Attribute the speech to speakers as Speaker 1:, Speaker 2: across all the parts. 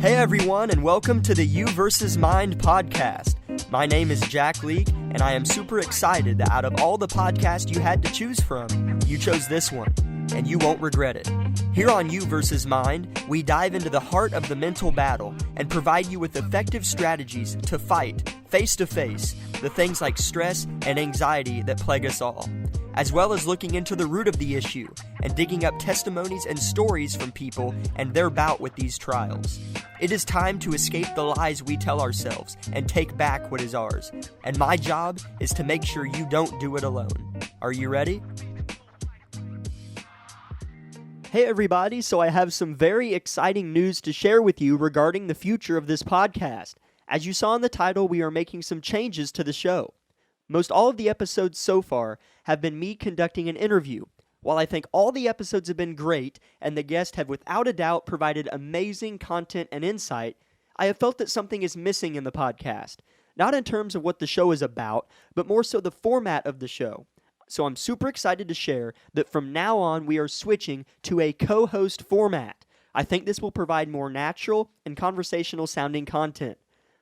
Speaker 1: Hey everyone, and welcome to the You vs. Mind podcast. My name is Jack Leake, and I am super excited that out of all the podcasts you had to choose from, you chose this one, and you won't regret it. Here on You vs. Mind, we dive into the heart of the mental battle and provide you with effective strategies to fight, face-to-face, the things like stress and anxiety that plague us all, as well as looking into the root of the issue and digging up testimonies and stories from people and their bout with these trials. It is time to escape the lies we tell ourselves and take back what is ours. And my job is to make sure you don't do it alone. Are you ready? Hey everybody, so I have some very exciting news to share with you regarding the future of this podcast. As you saw in the title, we are making some changes to the show. Most all of the episodes so far have been me conducting an interview. While I think all the episodes have been great and the guests have without a doubt provided amazing content and insight, I have felt that something is missing in the podcast. Not in terms of what the show is about, but more so the format of the show. So I'm super excited to share that from now on we are switching to a co-host format. I think this will provide more natural and conversational sounding content.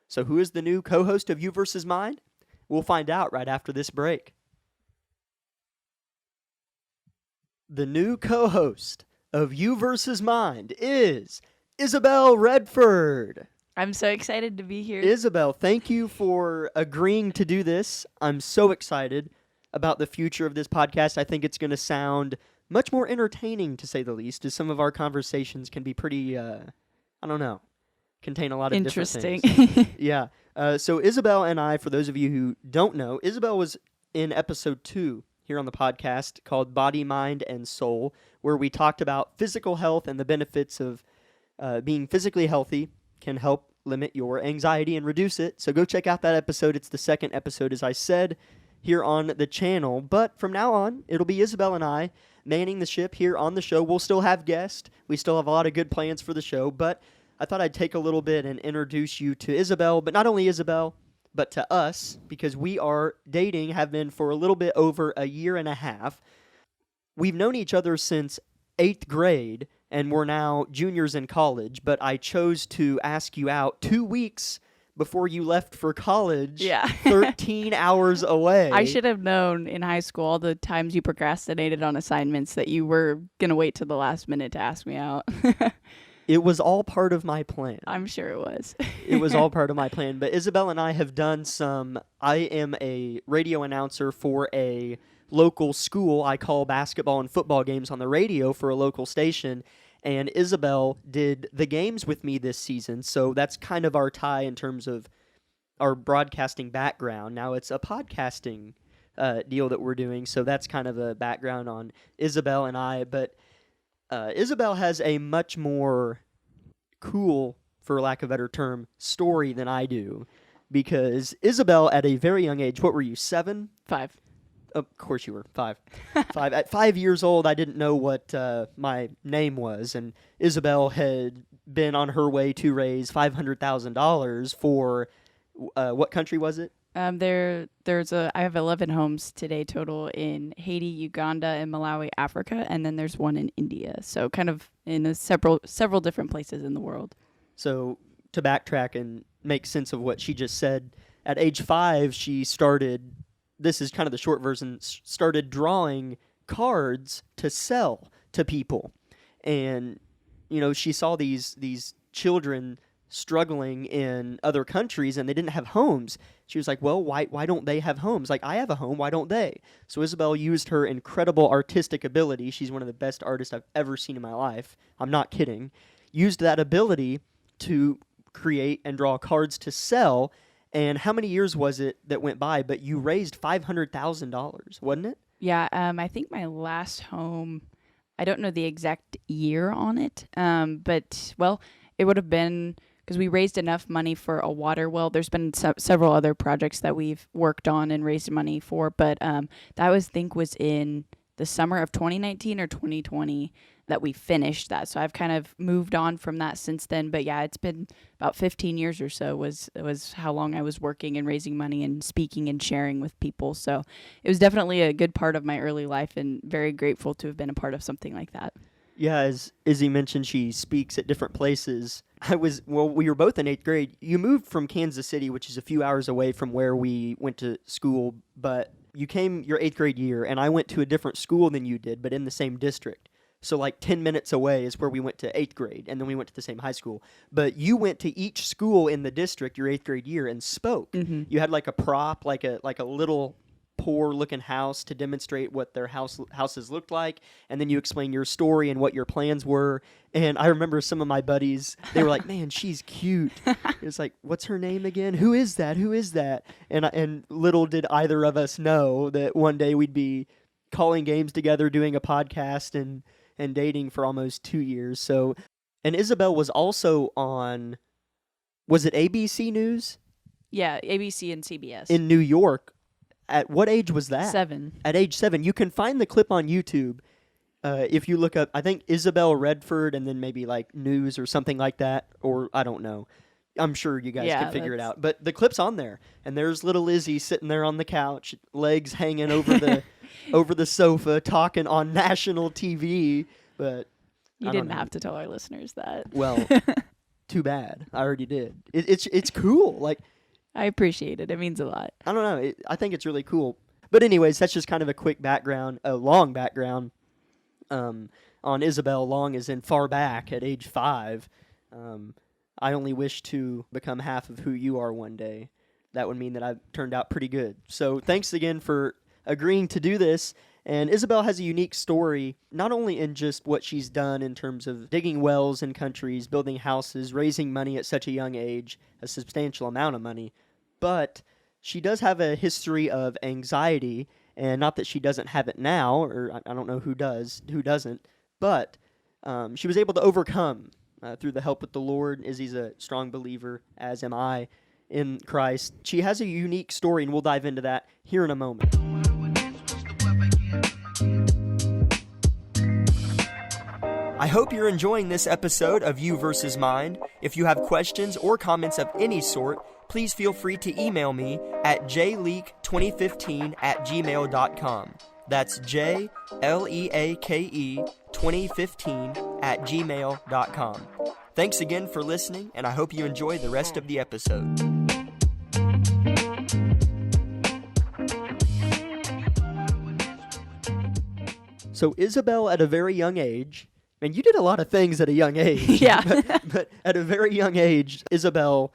Speaker 1: So who is the new co-host of You vs. Mind? We'll find out right after this break. The new co-host of You vs. Mind is Isabelle Redford.
Speaker 2: I'm so excited to be here.
Speaker 1: Isabelle, thank you for agreeing to do this. I'm so excited about the future of this podcast. I think it's going to sound much more entertaining, to say the least, as some of our conversations can be pretty, contain a lot of
Speaker 2: interesting.
Speaker 1: different things. Yeah. So Isabelle and I, for those of you who don't know, Isabelle was in episode 2 here on the podcast called Body, Mind, and Soul, where we talked about physical health and the benefits of being physically healthy can help limit your anxiety and reduce it. So go check out that episode. It's the second episode, as I said, here on the channel. But from now on, it'll be Isabelle and I manning the ship here on the show. We'll still have guests. We still have a lot of good plans for the show, but I thought I'd take a little bit and introduce you to Isabelle, but not only Isabelle, but to us, because we are dating, have been for a little bit over a year and a half. We've known each other since 8th grade, and we're now juniors in college, but I chose to ask you out 2 weeks before you left for college, 13 hours away.
Speaker 2: I should have known in high school all the times you procrastinated on assignments that you were going to wait till the last minute to ask me out.
Speaker 1: It was all part of my plan.
Speaker 2: I'm sure it was.
Speaker 1: It was all part of my plan. But Isabelle and I have done I am a radio announcer for a local school. I call basketball and football games on the radio for a local station. And Isabelle did the games with me this season. So that's kind of our tie in terms of our broadcasting background. Now it's a podcasting deal that we're doing. So that's kind of a background on Isabelle and I. But Isabelle has a much more cool, for lack of a better term, story than I do. Because Isabelle, at a very young age, what were you, 7?
Speaker 2: 5.
Speaker 1: Of course you were, 5. 5. At 5 years old, I didn't know what my name was. And Isabelle had been on her way to raise $500,000 for, what country was it?
Speaker 2: I have 11 homes today total in Haiti, Uganda, and Malawi, Africa, and then there's one in India. So kind of in several different places in the world.
Speaker 1: So to backtrack and make sense of what she just said, at age 5, she started, this is kind of the short version, started drawing cards to sell to people. And, she saw these children struggling in other countries and they didn't have homes. She was like, well, why don't they have homes? Like, I have a home, why don't they? So Isabelle used her incredible artistic ability. She's one of the best artists I've ever seen in my life. I'm not kidding. Used that ability to create and draw cards to sell. And how many years was it that went by? But you raised $500,000, wasn't it?
Speaker 2: Yeah, I think my last home, I don't know the exact year on it, but, well, it would have been, because we raised enough money for a water well. There's been several other projects that we've worked on and raised money for, but that was in the summer of 2019 or 2020 that we finished that. So I've kind of moved on from that since then. But yeah, it's been about 15 years or so was how long I was working and raising money and speaking and sharing with people. So it was definitely a good part of my early life and very grateful to have been a part of something like that.
Speaker 1: Yeah, as Izzy mentioned, she speaks at different places. We were both in 8th grade. You moved from Kansas City, which is a few hours away from where we went to school, but you came your 8th grade year, and I went to a different school than you did, but in the same district. So like 10 minutes away is where we went to 8th grade, and then we went to the same high school. But you went to each school in the district your 8th grade year and spoke.
Speaker 2: Mm-hmm.
Speaker 1: You had like a prop, like a little poor looking house to demonstrate what their houses looked like, and then you explain your story and what your plans were. And I remember some of my buddies, they were like, man, she's cute. It's like, what's her name again? Who is that? And little did either of us know that one day we'd be calling games together, doing a podcast, and dating for almost 2 years. So, and Isabelle was also on, was it ABC News?
Speaker 2: Yeah, ABC and CBS.
Speaker 1: In New York. At what age was that?
Speaker 2: 7.
Speaker 1: At age 7. You can find the clip on YouTube if you look up, I think, Isabelle Redford and then maybe like news or something like that. Or I don't know. I'm sure you guys can figure it out. But the clip's on there. And there's little Izzy sitting there on the couch, legs hanging over the over the sofa, talking on national TV. But
Speaker 2: you didn't have to tell our listeners that.
Speaker 1: Well, too bad. I already did. It's cool. Like,
Speaker 2: I appreciate it. It means a lot.
Speaker 1: I don't know. I think it's really cool. But anyways, that's just kind of a quick background, a long background on Isabelle. Long as in far back at age 5. I only wish to become half of who you are one day. That would mean that I've turned out pretty good. So thanks again for agreeing to do this. And Isabelle has a unique story, not only in just what she's done in terms of digging wells in countries, building houses, raising money at such a young age, a substantial amount of money, but she does have a history of anxiety, and not that she doesn't have it now, or I don't know who doesn't, but she was able to overcome through the help with the Lord. Izzy's a strong believer, as am I, in Christ. She has a unique story, and we'll dive into that here in a moment. I hope you're enjoying this episode of You vs. Mind. If you have questions or comments of any sort, please feel free to email me at jleake2015@gmail.com. That's JLEAKE2015@gmail.com. Thanks again for listening, and I hope you enjoy the rest of the episode. So Isabelle, at a very young age, and you did a lot of things at a young age.
Speaker 2: Yeah.
Speaker 1: but at a very young age, Isabelle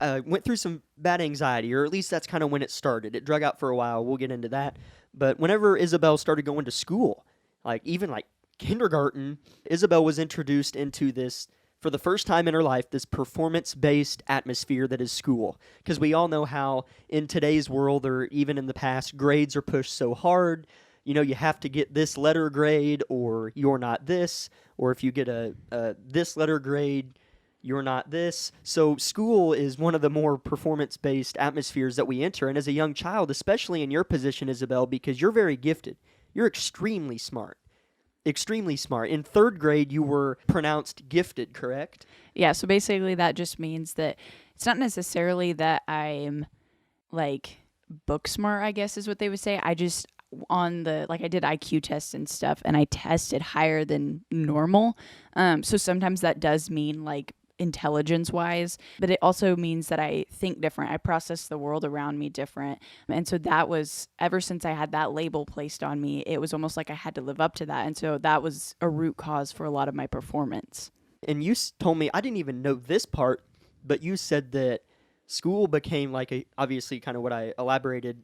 Speaker 1: went through some bad anxiety, or at least that's kind of when it started. It drug out for a while. We'll get into that. But whenever Isabelle started going to school, even kindergarten, Isabelle was introduced into this, for the first time in her life, this performance-based atmosphere that is school. Because we all know how in today's world, or even in the past, grades are pushed so hard. You know, you have to get this letter grade, or you're not this, or if you get a this letter grade, you're not this. So school is one of the more performance-based atmospheres that we enter, and as a young child, especially in your position, Isabelle, because you're very gifted, you're extremely smart. Extremely smart. In 3rd grade, you were pronounced gifted, correct?
Speaker 2: Yeah, so basically that just means that it's not necessarily that I'm, book smart, I guess is what they would say. I just... I did IQ tests and stuff, and I tested higher than normal. So sometimes that does mean intelligence wise, but it also means that I think different. I process the world around me different. And so that was, ever since I had that label placed on me, it was almost like I had to live up to that. And so that was a root cause for a lot of my performance.
Speaker 1: And you told me, I didn't even know this part, but you said that school became obviously kind of what I elaborated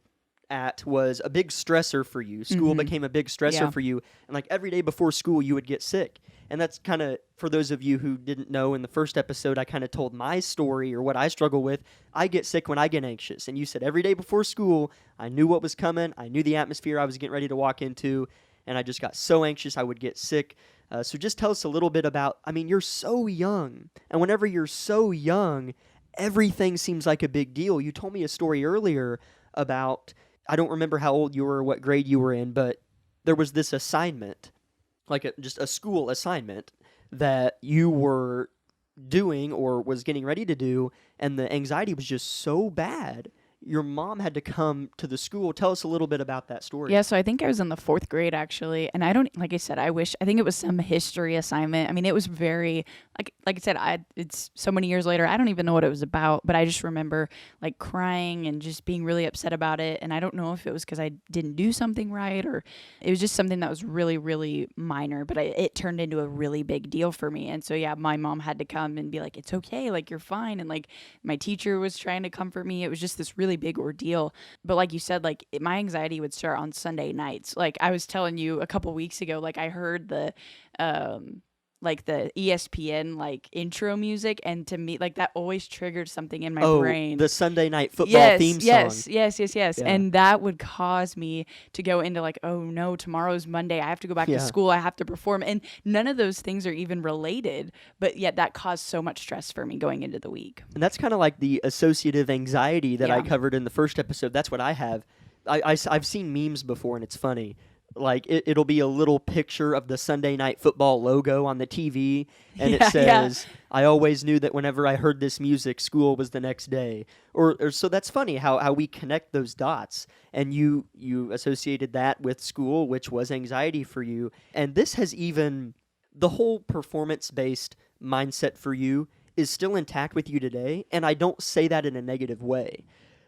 Speaker 1: at was a big stressor for you. School became a big stressor for you. And every day before school, you would get sick. And that's kind of, for those of you who didn't know, in the first episode, I kind of told my story or what I struggle with. I get sick when I get anxious. And you said every day before school, I knew what was coming. I knew the atmosphere I was getting ready to walk into. And I just got so anxious I would get sick. So just tell us a little bit about, you're so young. And whenever you're so young, everything seems like a big deal. You told me a story earlier about, I don't remember how old you were or what grade you were in, but there was this assignment, just a school assignment that you were doing or was getting ready to do, and the anxiety was just so bad. your mom had to come to the school. Tell us a little bit about that story.
Speaker 2: Yeah, so I think I was in the 4th grade actually, and I don't, like I said, I think it was some history assignment. I mean, it was very, like I said, it's so many years later, I don't even know what it was about, but I just remember like crying and just being really upset about it, and I don't know if it was because I didn't do something right, or it was just something that was really, really minor, but it turned into a really big deal for me. And so yeah, my mom had to come and be like, it's okay, like you're fine, and like my teacher was trying to comfort me. It was just this really big ordeal. But like you said, like my anxiety would start on Sunday nights. Like I was telling you a couple weeks ago, like I heard like the ESPN like intro music, and to me like that always triggered something in my brain.
Speaker 1: The Sunday night football theme song.
Speaker 2: Yes.
Speaker 1: Yeah.
Speaker 2: And that would cause me to go into like, oh no, tomorrow's Monday, I have to go back to school, I have to perform, and none of those things are even related, but yet that caused so much stress for me going into the week.
Speaker 1: And that's kind of like the associative anxiety that I covered in the first episode. That's what I have. I've seen memes before, and it's funny. Like it'll be a little picture of the Sunday Night Football logo on the TV, and it says, "I always knew that whenever I heard this music, school was the next day." Or so that's funny how we connect those dots. And you associated that with school, which was anxiety for you, and this has even the whole performance-based mindset for you is still intact with you today. And I don't say that in a negative way.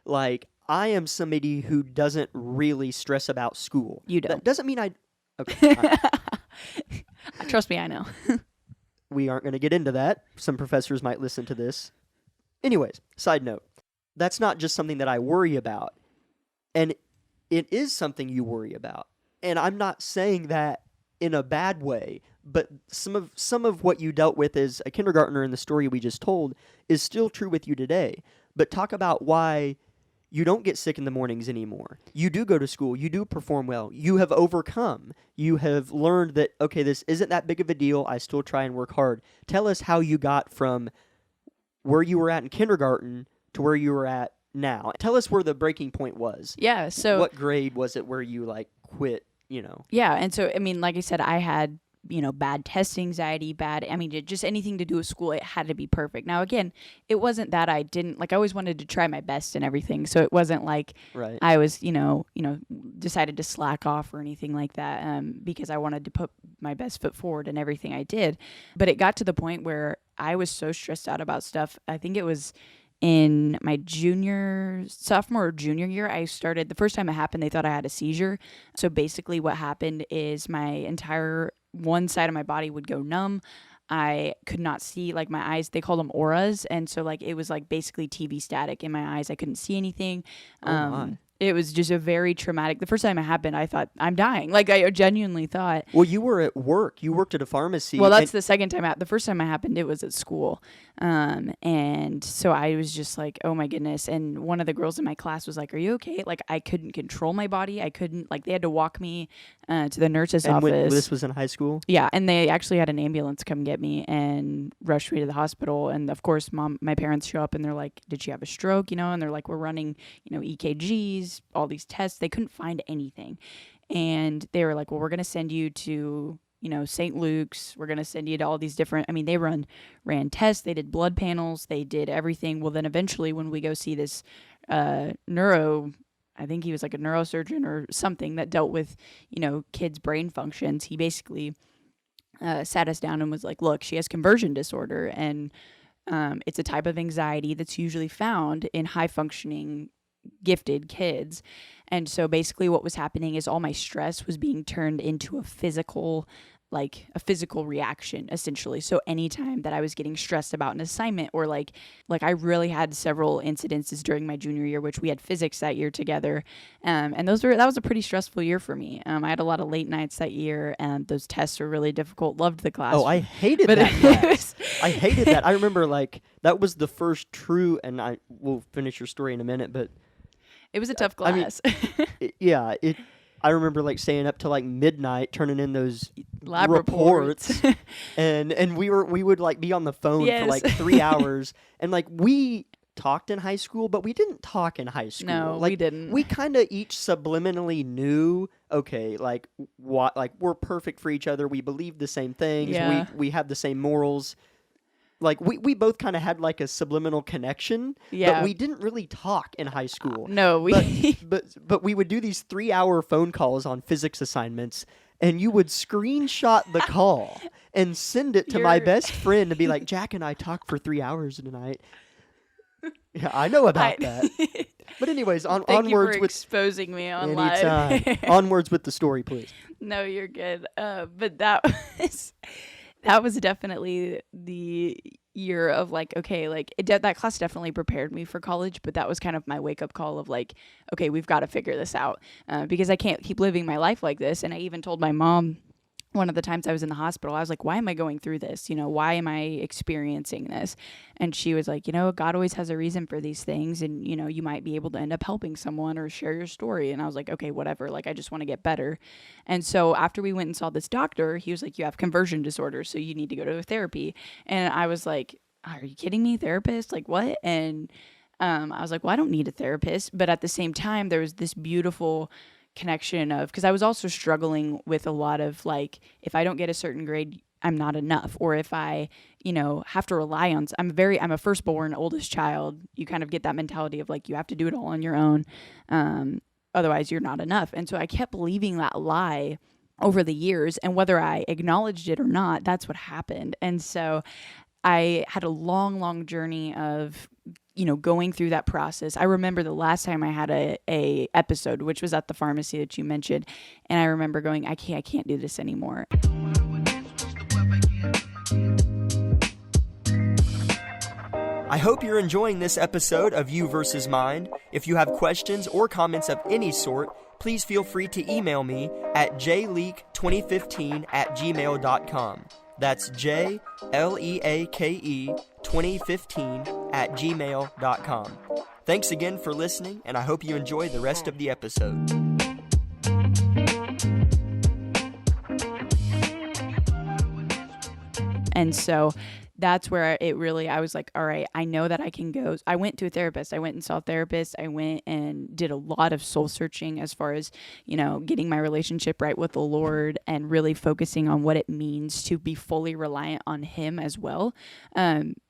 Speaker 1: Like, I am somebody who doesn't really stress about school.
Speaker 2: You don't.
Speaker 1: That doesn't mean I... Okay.
Speaker 2: Trust me, I know.
Speaker 1: We aren't going to get into that. Some professors might listen to this. Anyways, side note. That's not just something that I worry about. And it is something you worry about. And I'm not saying that in a bad way, but some of what you dealt with as a kindergartner in the story we just told is still true with you today. But talk about why you don't get sick in the mornings anymore. You do go to school. You do perform well. You have overcome. You have learned that, okay, this isn't that big of a deal. I still try and work hard. Tell us how you got from where you were at in kindergarten to where you were at now. Tell us where the breaking point was.
Speaker 2: Yeah, so...
Speaker 1: What grade was it where you, like, quit, you know?
Speaker 2: Yeah, and so, I mean, like I said, I had... bad test anxiety, just anything to do with school, it had to be perfect. Now, again, it wasn't that I didn't, like, I always wanted to try my best and everything, so it wasn't like I was, decided to slack off or anything like that, because I wanted to put my best foot forward in everything I did. But it got to the point where I was so stressed out about stuff. I think it was in my sophomore or junior year, the first time it happened, they thought I had a seizure. So basically what happened is my entire one side of my body would go numb. I could not see, like my eyes, they called them auras. And so like, it was like basically TV static in my eyes. I couldn't see anything. It was just a very traumatic. The first time it happened, I thought, I'm dying. Like, I genuinely thought.
Speaker 1: Well, you were at work. You worked at a pharmacy.
Speaker 2: Well, that's the second time. The first time it happened, it was at school. And so I was just like, oh my goodness. And one of the girls in my class was like, are you okay? Like, I couldn't control my body. I couldn't, like, they had to walk me to the nurse's office.
Speaker 1: This was in high school?
Speaker 2: Yeah. And they actually had an ambulance come get me and rush me to the hospital. And of course, my parents show up and they're like, did she have a stroke? And they're like, we're running, EKGs, all these tests. They couldn't find anything. And they were like, well, we're going to send you to, St. Luke's. We're going to send you to all these different, they ran tests. They did blood panels. They did everything. Well, then eventually when we go see this I think he was like a neurosurgeon or something that dealt with, kids' brain functions. He basically sat us down and was like, look, she has conversion disorder. And it's a type of anxiety that's usually found in high-functioning gifted kids. And so basically what was happening is all my stress was being turned into a physical reaction, essentially. So anytime that I was getting stressed about an assignment, or like I really had several incidences during my junior year, which we had physics that year together. And that was a pretty stressful year for me. I had a lot of late nights that year, and those tests were really difficult. Loved the class.
Speaker 1: Oh, I hated that class. I hated that. I remember that was the first true, and we'll finish your story in a minute, but
Speaker 2: it was a tough class.
Speaker 1: I remember staying up till midnight turning in those
Speaker 2: lab
Speaker 1: reports. and we would be on the phone for 3 hours, and we talked in high school, but we didn't talk in high school.
Speaker 2: No, we didn't.
Speaker 1: We kind of each subliminally knew, okay, we're perfect for each other. We believe the same things.
Speaker 2: Yeah.
Speaker 1: We have the same morals. like we both kind of had like a subliminal connection,
Speaker 2: Yeah.
Speaker 1: but we didn't really talk in high school.
Speaker 2: No, we.
Speaker 1: But we would do these 3-hour phone calls on physics assignments, and you would screenshot the call and send it to my
Speaker 2: You're-
Speaker 1: best friend and be like, Jack and I talked for 3 hours tonight. Yeah, I know about that. But anyways,
Speaker 2: Thank you
Speaker 1: onwards
Speaker 2: for
Speaker 1: with
Speaker 2: exposing me on
Speaker 1: anytime.
Speaker 2: live.
Speaker 1: Onwards with the story, please.
Speaker 2: No, you're good. But that was definitely the year of like, okay, like that class definitely prepared me for college, but that was kind of my wake up call of like, okay, we've got to figure this out because I can't keep living my life like this. And I even told my mom one of the times I was in the hospital, I was like, why am I going through this? Why am I experiencing this? And she was like, God always has a reason for these things. And, you might be able to end up helping someone or share your story. And I was like, okay, whatever. Like, I just want to get better. And so after we went and saw this doctor, he was like, you have conversion disorder, so you need to go to therapy. And I was like, are you kidding me? Therapist? Like, what? And I was like, well, I don't need a therapist. But at the same time, there was this beautiful connection of, because I was also struggling with a lot of like, if I don't get a certain grade, I'm not enough, or if I have to rely on, I'm a firstborn, oldest child. You kind of get that mentality of like, you have to do it all on your own, otherwise you're not enough. And so I kept believing that lie over the years, and whether I acknowledged it or not, that's what happened. And so I had a long journey of going through that process. I remember the last time I had a episode, which was at the pharmacy that you mentioned, and I remember going, I can't do this anymore.
Speaker 1: I hope you're enjoying this episode of You versus Mind. If you have questions or comments of any sort, please feel free to email me at jleake2015@gmail.com. That's JLEAKE 2015@gmail.com. Thanks again for listening, and I hope you enjoy the rest of the episode.
Speaker 2: And so that's where I was like, all right, I know that I can go. I went to a therapist. I went and saw a therapist. I went and did a lot of soul searching as far as, getting my relationship right with the Lord and really focusing on what it means to be fully reliant on Him as well.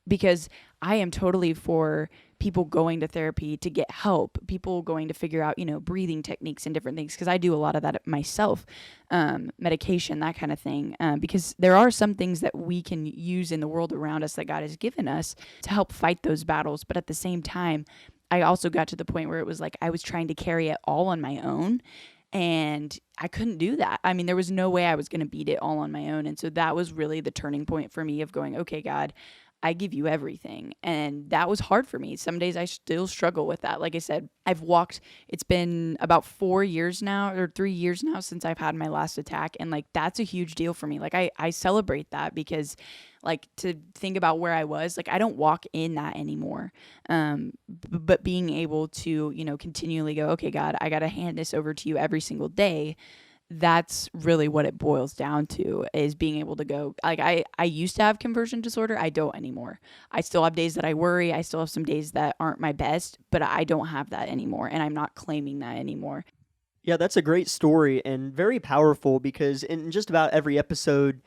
Speaker 2: Because I am totally for people going to therapy to get help, people going to figure out, breathing techniques and different things, because I do a lot of that myself, medication, that kind of thing, because there are some things that we can use in the world around us that God has given us to help fight those battles. But at the same time, I also got to the point where it was like I was trying to carry it all on my own, and I couldn't do that. I mean, there was no way I was going to beat it all on my own. And so that was really the turning point for me of going, okay, God, I give you everything. And that was hard for me. Some days I still struggle with that. Like I said, it's been about 4 years now or 3 years now since I've had my last attack. And like, that's a huge deal for me. Like I celebrate that because like to think about where I was, like I don't walk in that anymore. But being able to, continually go, okay, God, I got to hand this over to you every single day. That's really what it boils down to, is being able to go, like I used to have conversion disorder. I don't anymore. I still have days that I worry. I still have some days that aren't my best, but I don't have that anymore. And I'm not claiming that anymore.
Speaker 1: Yeah, that's a great story and very powerful, because in just about every episode,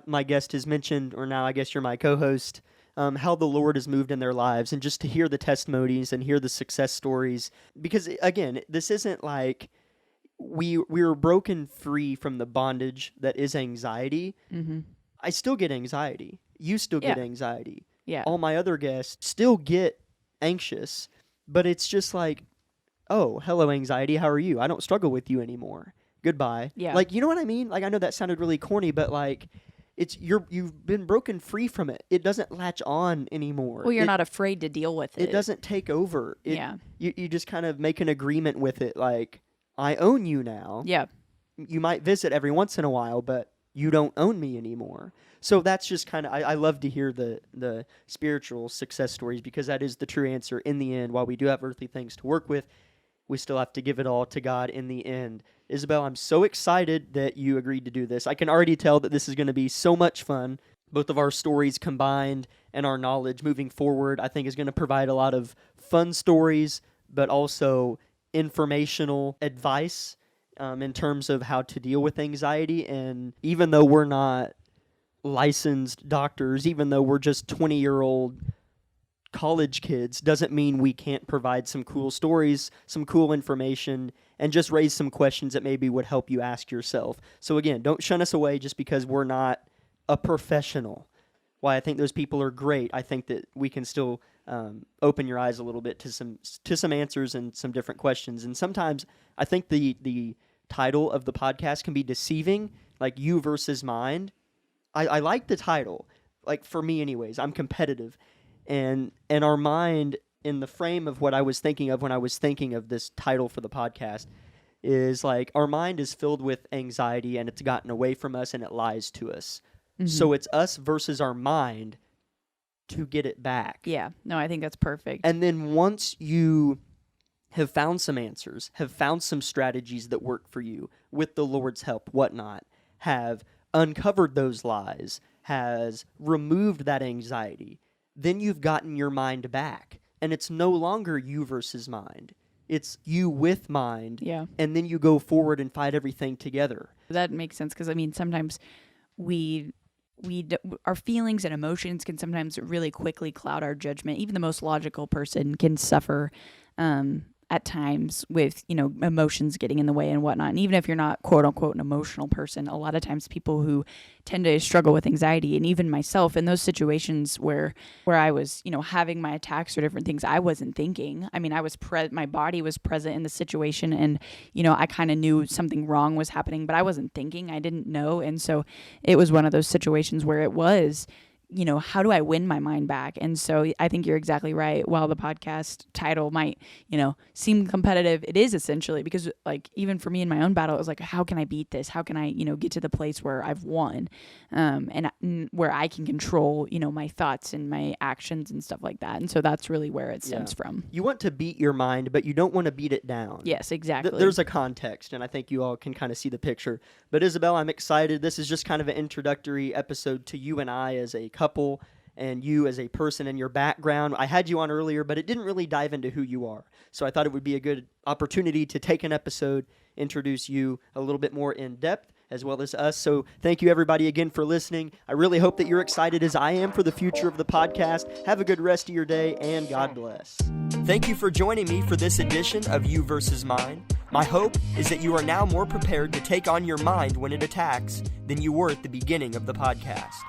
Speaker 1: my guest has mentioned, or now I guess you're my co-host, how the Lord has moved in their lives, and just to hear the testimonies and hear the success stories. Because again, this isn't like we were broken free from the bondage that is anxiety.
Speaker 2: Mm-hmm.
Speaker 1: I still get anxiety. You still get anxiety.
Speaker 2: Yeah.
Speaker 1: All my other guests still get anxious, but it's just like, oh, hello, anxiety. How are you? I don't struggle with you anymore. Goodbye.
Speaker 2: Yeah.
Speaker 1: Like, you know what I mean? Like, I know that sounded really corny, but like, you've been broken free from it. It doesn't latch on anymore.
Speaker 2: Well, you're not afraid to deal with it.
Speaker 1: It doesn't take over.
Speaker 2: Yeah.
Speaker 1: You just kind of make an agreement with it. Like, I own you now.
Speaker 2: Yeah.
Speaker 1: You might visit every once in a while, but you don't own me anymore. So that's just kind of, I love to hear the spiritual success stories, because that is the true answer in the end. While we do have earthly things to work with, we still have to give it all to God in the end. Isabelle, I'm so excited that you agreed to do this. I can already tell that this is going to be so much fun. Both of our stories combined and our knowledge moving forward, I think, is going to provide a lot of fun stories, but also informational advice in terms of how to deal with anxiety. And even though we're not licensed doctors, even though we're just 20-year-old college kids, doesn't mean we can't provide some cool stories, some cool information, and just raise some questions that maybe would help you ask yourself. So again, don't shun us away just because we're not a professional. While I think those people are great, I think that we can still open your eyes a little bit to some answers and some different questions. And sometimes I think the title of the podcast can be deceiving, like you versus mind. I like the title, like for me anyways. I'm competitive. And our mind, in the frame of what I was thinking of when I was thinking of this title for the podcast, is like our mind is filled with anxiety and it's gotten away from us and it lies to us. Mm-hmm. So it's us versus our mind to get it back.
Speaker 2: Yeah, no, I think that's perfect.
Speaker 1: And then once you have found some answers, have found some strategies that work for you with the Lord's help, whatnot, have uncovered those lies, has removed that anxiety, then you've gotten your mind back. And it's no longer you versus mind. It's you with mind.
Speaker 2: Yeah.
Speaker 1: And then you go forward and fight everything together.
Speaker 2: That makes sense because, I mean, sometimes our feelings and emotions can sometimes really quickly cloud our judgment. Even the most logical person can suffer at times with, emotions getting in the way and whatnot. And even if you're not, quote unquote, an emotional person, a lot of times people who tend to struggle with anxiety, and even myself in those situations where I was, having my attacks or different things, I wasn't thinking. I mean, my body was present in the situation, and, I kind of knew something wrong was happening, but I wasn't thinking. I didn't know. And so it was one of those situations where it was, how do I win my mind back? And so I think you're exactly right. While the podcast title might, seem competitive, it is essentially because, like, even for me in my own battle, it was like, how can I beat this? How can I, get to the place where I've won, and where I can control, my thoughts and my actions and stuff like that. And so that's really where it stems from.
Speaker 1: You want to beat your mind, but you don't want to beat it down.
Speaker 2: Yes, exactly.
Speaker 1: There's a context, and I think you all can kind of see the picture. But Isabelle, I'm excited. This is just kind of an introductory episode to you and I as a couple and you as a person and your background. I had you on earlier, but it didn't really dive into who you are. So I thought it would be a good opportunity to take an episode, introduce you a little bit more in depth, as well as us. So thank you everybody again for listening. I really hope that you're excited as I am for the future of the podcast. Have a good rest of your day, and God bless. Thank you for joining me for this edition of You versus Mine. My hope is that you are now more prepared to take on your mind when it attacks than you were at the beginning of the podcast.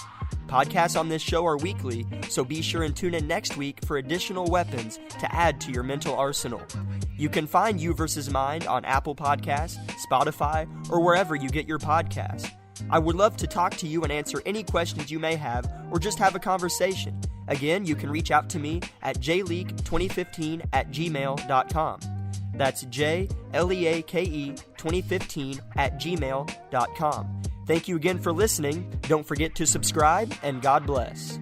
Speaker 1: Podcasts on this show are weekly, so be sure and tune in next week for additional weapons to add to your mental arsenal. You can find You vs. Mind on Apple Podcasts, Spotify, or wherever you get your podcasts. I would love to talk to you and answer any questions you may have, or just have a conversation. Again, you can reach out to me at jleake2015@gmail.com. That's JLEAKE2015@gmail.com. Thank you again for listening. Don't forget to subscribe, and God bless.